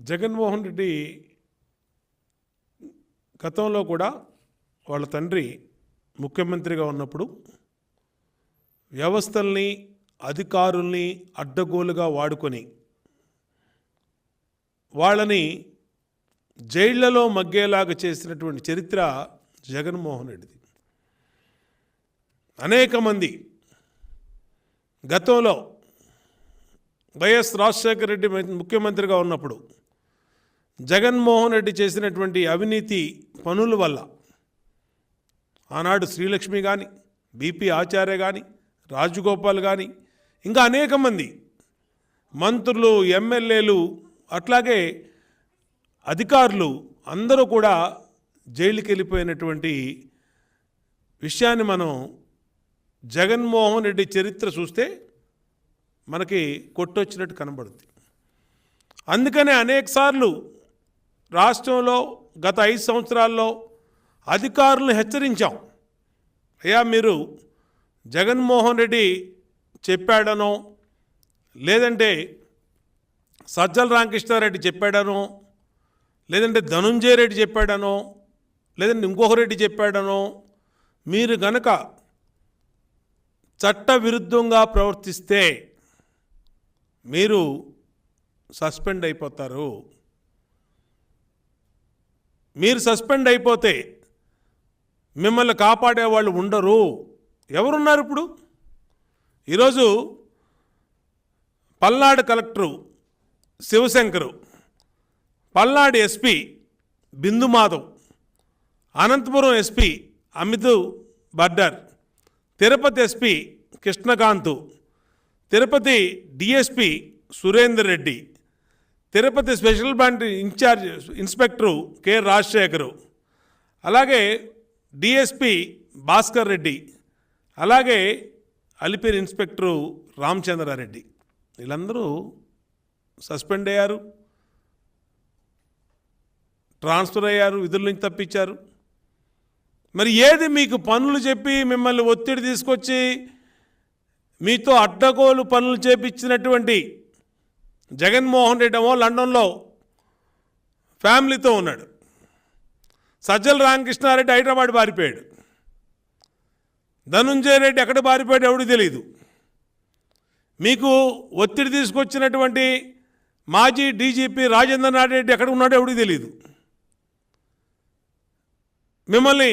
జగన్మోహన్ రెడ్డి గతంలో కూడా వాళ్ళ తండ్రి ముఖ్యమంత్రిగా ఉన్నప్పుడు వ్యవస్థల్ని అధికారుల్ని అడ్డగోలుగా వాడుకొని వాళ్ళని జైళ్లలో మగ్గేలాగా చేసినటువంటి చరిత్ర జగన్మోహన్ రెడ్డిది. అనేక మంది గతంలో వైఎస్ రాజశేఖర రెడ్డి ముఖ్యమంత్రిగా ఉన్నప్పుడు జగన్మోహన్ రెడ్డి చేసినటువంటి అవినీతి పనుల వల్ల ఆనాడు శ్రీలక్ష్మి కానీ, బీపీ ఆచార్య కానీ, రాజగోపాల్ కానీ, ఇంకా అనేక మంది మంత్రులు, ఎమ్మెల్యేలు, అట్లాగే అధికారులు అందరూ కూడా జైలుకి వెళ్ళిపోయినటువంటి విషయాన్ని మనం జగన్మోహన్ రెడ్డి చరిత్ర చూస్తే మనకి కొట్టొచ్చినట్టు కనబడుతుంది. అందుకనే అనేకసార్లు రాష్ట్రంలో గత 5 సంవత్సరాల్లో అధికారులను హెచ్చరించాం. అయ్యా, మీరు జగన్మోహన్ రెడ్డి చెప్పాడనో, లేదంటే సజ్జల రామకృష్ణారెడ్డి చెప్పాడనో, లేదంటే ధనుంజయ రెడ్డి చెప్పాడనో, లేదంటే ఇంకొక రెడ్డి చెప్పాడనో, మీరు గనక చట్ట విరుద్ధంగా ప్రవర్తిస్తే మీరు సస్పెండ్ అయిపోతారు. మీరు సస్పెండ్ అయిపోతే మిమ్మల్ని కాపాడేవాళ్ళు ఉండరు. ఎవరున్నారు ఇప్పుడు? ఈరోజు Palnadu collector Shivashankar, Palnadu SP Bindu Madhav, Anantapuram SP Amit Bardar, Tirupati SP Krishnakanth, Tirupati DSP Surender Reddy, Tirupati special branch incharge inspector K Rajasekhar, అలాగే డిఎస్పీ భాస్కర్ రెడ్డి, అలాగే అలిపిరి ఇన్స్పెక్టరు రామచంద్రారెడ్డి, వీళ్ళందరూ సస్పెండ్ అయ్యారు, ట్రాన్స్ఫర్ అయ్యారు, విధుల నుంచి తప్పించారు. మరి ఏది మీకు పనులు చెప్పి మిమ్మల్ని ఒత్తిడి తీసుకొచ్చి మీతో అడ్డగోలు పనులు చేపించినటువంటి జగన్మోహన్ రెడ్డి ఏమో లండన్లో ఫ్యామిలీతో ఉన్నాడు. సజ్జల రామకృష్ణారెడ్డి హైదరాబాద్ పారిపోయాడు. ధనుంజయ రెడ్డి ఎక్కడ పారిపోయాడు ఎవరికి తెలియదు. మీకు ఒత్తిడి తీసుకొచ్చినటువంటి మాజీ డీజీపీ రాజేంద్రనాథ్ రెడ్డి ఎక్కడ ఉన్నాడో ఎవరికి తెలియదు. మిమ్మల్ని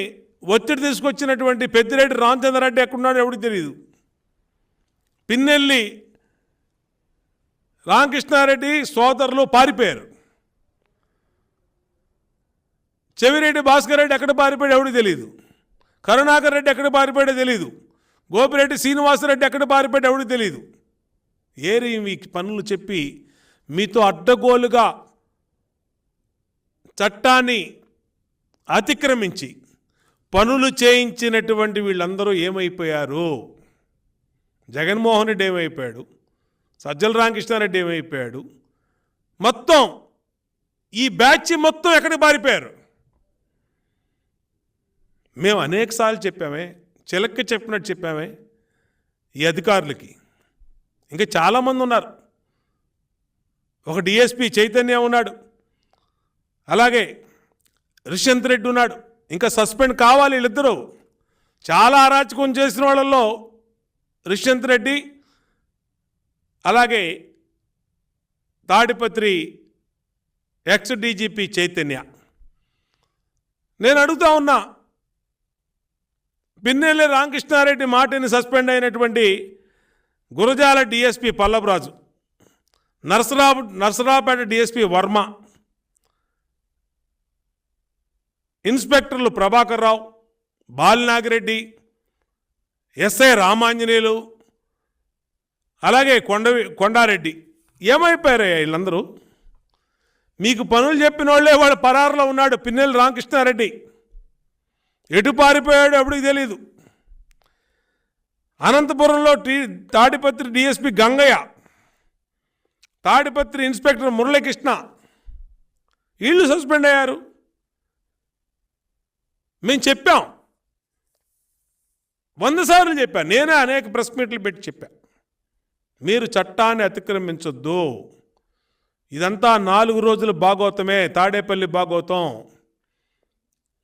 ఒత్తిడి తీసుకొచ్చినటువంటి పెద్దిరెడ్డి రామచంద్రారెడ్డి ఎక్కడున్నాడో ఎవరికి తెలియదు. పిన్నెల్లి రామకృష్ణారెడ్డి సోదరులు పారిపోయారు. చెవిరెడ్డి భాస్కర్ రెడ్డి ఎక్కడ పారిపోయాడు ఎవరికి తెలియదు. కరుణాకర్ రెడ్డి ఎక్కడ పారిపోయాడో తెలియదు. గోపిరెడ్డి శ్రీనివాసరెడ్డి ఎక్కడ పారిపోయాడు ఎవరికి తెలియదు. ఏరి మీ పనులు చెప్పి మీతో అడ్డగోలుగా చట్టాన్ని అతిక్రమించి పనులు చేయించినటువంటి వీళ్ళందరూ ఏమైపోయారు? జగన్మోహన్ రెడ్డి ఏమైపోయాడు? సజ్జల రామకృష్ణారెడ్డి ఏమైపోయాడు? మొత్తం ఈ బ్యాచ్ మొత్తం ఎక్కడికి పారిపోయారు? మేము అనేకసార్లు చెప్పామే, చిలక్కి చెప్పినట్టు చెప్పామే ఈ అధికారులకి. ఇంకా చాలామంది ఉన్నారు. ఒక డిఎస్పీ చైతన్య ఉన్నాడు, అలాగే రిషంత్ రెడ్డి ఉన్నాడు. ఇంకా సస్పెండ్ కావాలి వీళ్ళిద్దరూ. చాలా అరాచకం చేసిన వాళ్ళల్లో రిషంత్ రెడ్డి, అలాగే తాడిపత్రి ఎక్స్ డీజీపీ చైతన్య. నేను అడుగుతా ఉన్నా, పిన్నెల్లి రామకృష్ణారెడ్డి మాటిని సస్పెండ్ అయినటువంటి Gurazala DSP Pallavaraju, Narasaraopet DSP Varma, ఇన్స్పెక్టర్లు Prabhakar Rao, Balinagireddy, SI Ramanjaneyulu, అలాగే కొండారెడ్డి ఏమైపోయారయ్యా వీళ్ళందరూ? మీకు పనులు చెప్పిన వాళ్ళే వాడు పరారులో ఉన్నాడు. పిన్నెల్లి రామకృష్ణారెడ్డి ఎటు పారిపోయాడు ఎవరికి తెలీదు. అనంతపురంలో తాడిపత్రి డిఎస్పీ గంగయ్య, తాడిపత్రి ఇన్స్పెక్టర్ మురళీకృష్ణ, వీళ్ళు సస్పెండ్ అయ్యారు. మేము చెప్పాం, 100 సార్లు చెప్పాను. నేనే అనేక ప్రెస్ మీట్లు పెట్టి చెప్పాను, మీరు చట్టాన్ని అతిక్రమించొద్దు. ఇదంతా 4 రోజుల భాగవతమే, తాడేపల్లి భాగవతం.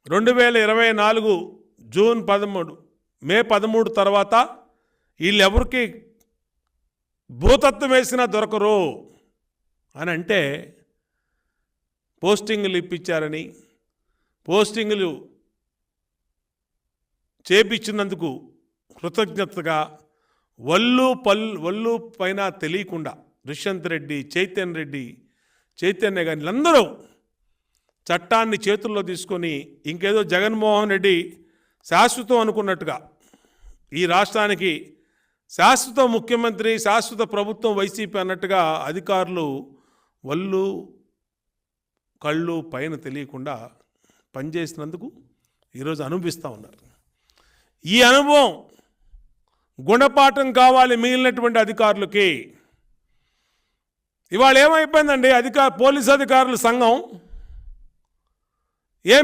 2024 జూన్ 13, మే 13 తర్వాత వీళ్ళెవరికి భూతత్వం వేసినా దొరకరు అని అంటే పోస్టింగులు ఇప్పించారని, పోస్టింగులు చేపించినందుకు కృతజ్ఞతగా వల్లు పైన తెలియకుండా దుష్యంత్ రెడ్డి, చైతన్య గారి వీళ్ళందరూ చట్టాన్ని చేతుల్లో తీసుకొని ఇంకేదో జగన్మోహన్ రెడ్డి శాశ్వతం అనుకున్నట్టుగా ఈ రాష్ట్రానికి శాశ్వత ముఖ్యమంత్రి, శాశ్వత ప్రభుత్వం వైసీపీ అన్నట్టుగా అధికారులు కళ్ళు పైన తెలియకుండా పనిచేసినందుకు ఈరోజు అనుభవిస్తూ ఉన్నారు. ఈ అనుభవం గుణపాఠం కావాలి మిగిలినటువంటి అధికారులకి. ఇవాళ ఏమైపోయిందండి, పోలీస్ అధికారుల సంఘం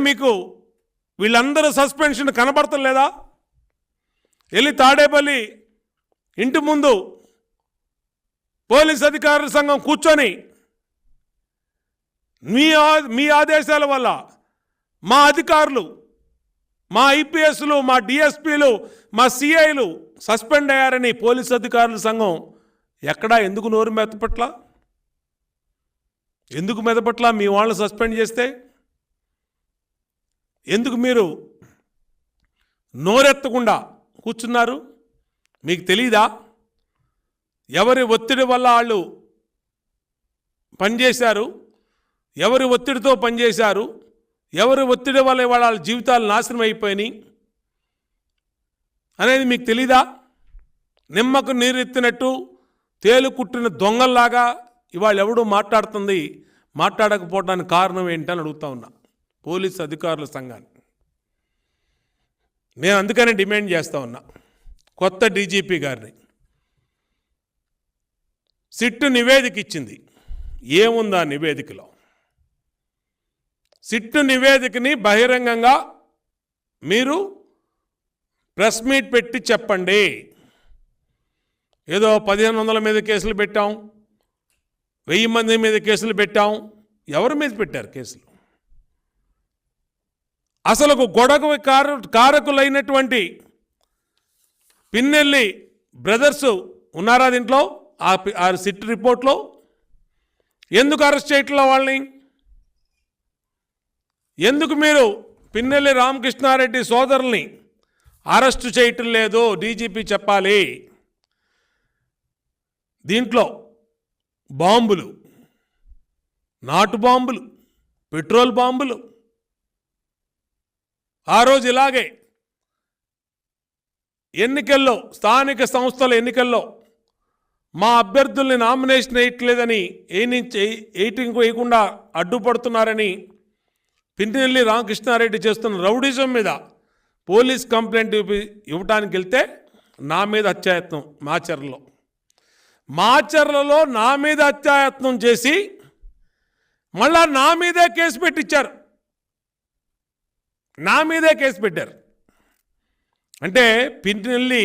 మీకు వీళ్ళందరూ సస్పెన్షన్ కనబడతలేదా? వెళ్ళి తాడేపల్లి ఇంటి ముందు పోలీస్ అధికారుల సంఘం కూర్చొని మీ ఆదేశాల వల్ల మా అధికారులు, మా ఐపీఎస్లు, మా డిఎస్పీలు, మా సిఐలు సస్పెండ్ అయ్యారని పోలీస్ అధికారుల సంఘం ఎందుకు నోరు మెదపట్ల? ఎందుకు మెదపట్ల? మీ వాళ్ళని సస్పెండ్ చేస్తే ఎందుకు మీరు నోరెత్తకుండా కూర్చున్నారు? మీకు తెలీదా ఎవరి ఒత్తిడి వల్ల వాళ్ళు పనిచేశారు, ఎవరి ఒత్తిడితో పనిచేశారు, ఎవరి ఒత్తిడి వల్ల వాళ్ళ జీవితాలు నాశనం అయిపోయినాయి అనేది మీకు తెలీదా? నిమ్మకు నీరెత్తినట్టు తేలు కుట్టిన దొంగల్లాగా ఇవాళ ఎవడూ మాట్లాడకపోవడానికి కారణం ఏంటని అడుగుతా ఉన్నా పోలీస్ అధికారుల సంఘాన్ని. నేను అందుకనే డిమాండ్ చేస్తూ ఉన్నా కొత్త డీజీపీ గారిని. సిట్టు నివేదిక ఇచ్చింది, ఏముందా నివేదికలో? సిట్టు నివేదికని బహిరంగంగా మీరు ప్రెస్ మీట్ పెట్టి చెప్పండి. ఏదో 1500 మీద కేసులు పెట్టాం, 1000 మంది మీద కేసులు పెట్టాం. ఎవరి మీద పెట్టారు కేసులు? అసలు గొడవ కారకులైనటువంటి పిన్నెల్లి బ్రదర్స్ ఉన్నారా దీంట్లో? ఆ సిట్ రిపోర్ట్లో ఎందుకు అరెస్ట్ చేయట్లా వాళ్ళని? ఎందుకు మీరు పిన్నెల్లి రామకృష్ణారెడ్డి సోదరుల్ని అరెస్టు చేయటం లేదు? డీజీపీ చెప్పాలి. దీంట్లో బాంబులు, నాటు బాంబులు, పెట్రోల్ బాంబులు. ఆ రోజు ఇలాగే ఎన్నికల్లో, స్థానిక సంస్థల ఎన్నికల్లో మా అభ్యర్థుల్ని నామినేషన్ వేయట్లేదని ఎయిటింగ్ వేయకుండా అడ్డుపడుతున్నారని పిన్నెల్లి రామకృష్ణారెడ్డి చేస్తున్న రౌడిజం మీద పోలీస్ కంప్లైంట్ ఇవ్వటానికి వెళ్తే నా మీద అత్యాయత్నం మాచర్లలో నా మీద అత్యాయత్నం చేసి మళ్ళా నా మీదే కేసు పెట్టించారు. నా మీదే కేసు పెట్టారు. అంటే పిన్నెల్లి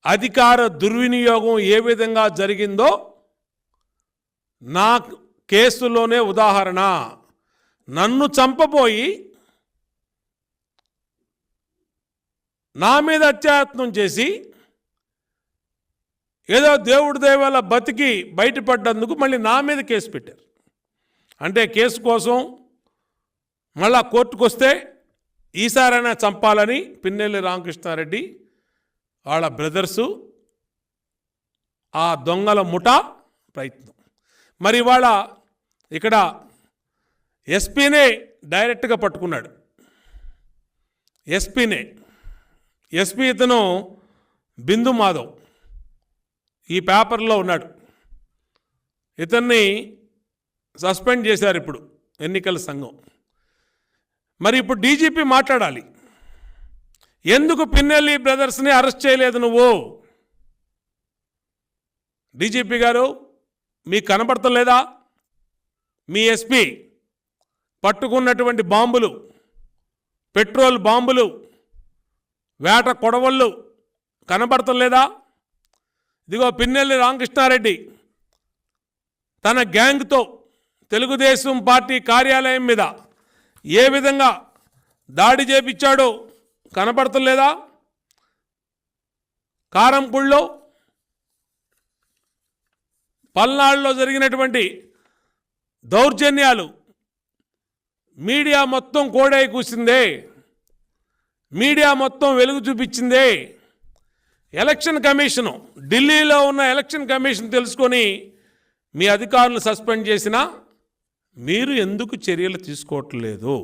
అధికార దుర్వినియోగం ఏ విధంగా జరిగిందో నా కేసులోనే ఉదాహరణ. నన్ను చంపబోయి నా మీద అత్యాయత్నం చేసి ఏదో దేవుడి దయవల్ల బతికి బయటపడ్డందుకు మళ్ళీ నా మీద కేసు పెట్టారు. అంటే కేసు కోసం మళ్ళా కోర్టుకు వస్తే ఈసారైనా చంపాలని పిన్నెల్లి రామకృష్ణారెడ్డి వాళ్ళ బ్రదర్సు, ఆ దొంగల ముఠా ప్రయత్నం. మరి ఇవాళ ఇక్కడ ఎస్పీనే డైరెక్ట్గా పట్టుకున్నాడు. ఎస్పీ ఇతను బిందు మాధవ్ ఈ పేపర్లో ఉన్నాడు. ఇతన్ని సస్పెండ్ చేశారు ఇప్పుడు ఎన్నికల సంఘం. మరి ఇప్పుడు డీజీపీ మాట్లాడాలి. ఎందుకు పిన్నెల్లి బ్రదర్స్ని అరెస్ట్ చేయలేదు నువ్వు? డీజీపీ గారు మీకు కనబడతలేదా? మీ ఎస్పీ పట్టుకున్నటువంటి బాంబులు, పెట్రోల్ బాంబులు, వేట కొడవళ్ళు కనబడతలేదా? ఇదిగో పిన్నెల్లి రామకృష్ణారెడ్డి తన గ్యాంగ్తో తెలుగుదేశం పార్టీ కార్యాలయం మీద ఏ విధంగా దాడి చేపించాడో కనపడతలేదా? కారంపూడిలో, పల్నాడులో జరిగినటువంటి దౌర్జన్యాలు మీడియా మొత్తం కోడై కూసిందే, మీడియా మొత్తం వెలుగు చూపించిందే. ఎలక్షన్ కమిషను, ఢిల్లీలో ఉన్న ఎలక్షన్ కమిషన్ తెలుసుకొని మీ అధికారులను సస్పెండ్ చేసినా మీరు ఎందుకు చర్యలు తీసుకోవట్లేదు?